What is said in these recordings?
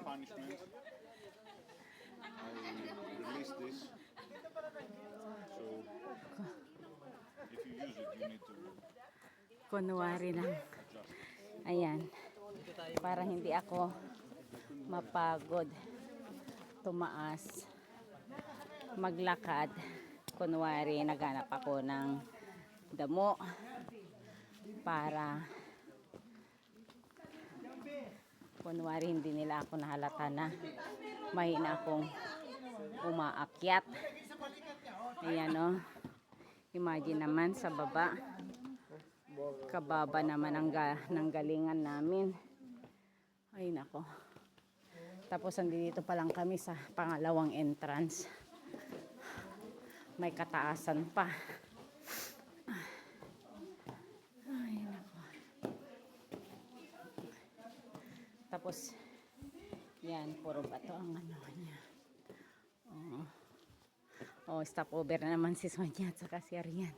punishment, I release this. So if you use it, you need to Kunwari lang. adjust. Ayan. Para hindi ako mapagod. Tumaas. Maglakad. Kunwari, naghanap ako ng damo. Para kunwari hindi nila ako nahalata na mahina akong umaakyat. Ayan o. Imagine naman sa baba. Kababa naman ng galingan namin. Ay nako. Tapos andito pa lang kami sa pangalawang entrance. May kataasan pa. Ay nako. Tapos yan, puro bato ang ano niya. Oh, stopover na naman si Sonia at saka si Arian.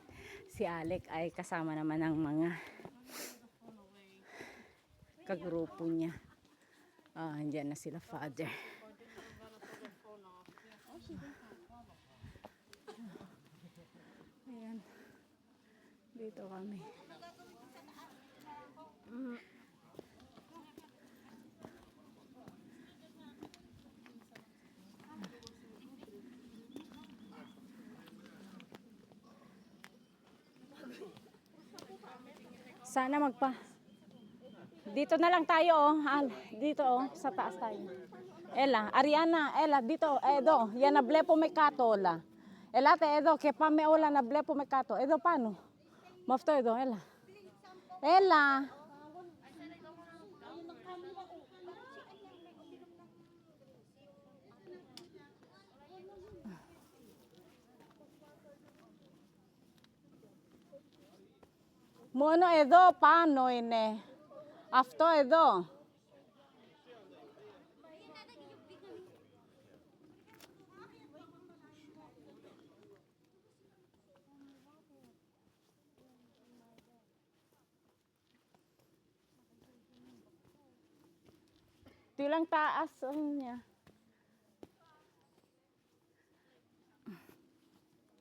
Si Alec ay kasama naman ng mga kagrupo niya. Andyan na sila, father. Ayan. Dito kami. Sana dito na lang tayo oh. Dito oh, sa taas tayo. Ela, Ariana, Ela, dito, Edo, yan na blepo may kato la. Ela te Edo, ke pa me ola na blepo may kato. Edo paano? Mafto Edo, Ela. Ela. Mono Edo, paano ine? Afto Edo. Ito lang taas niya.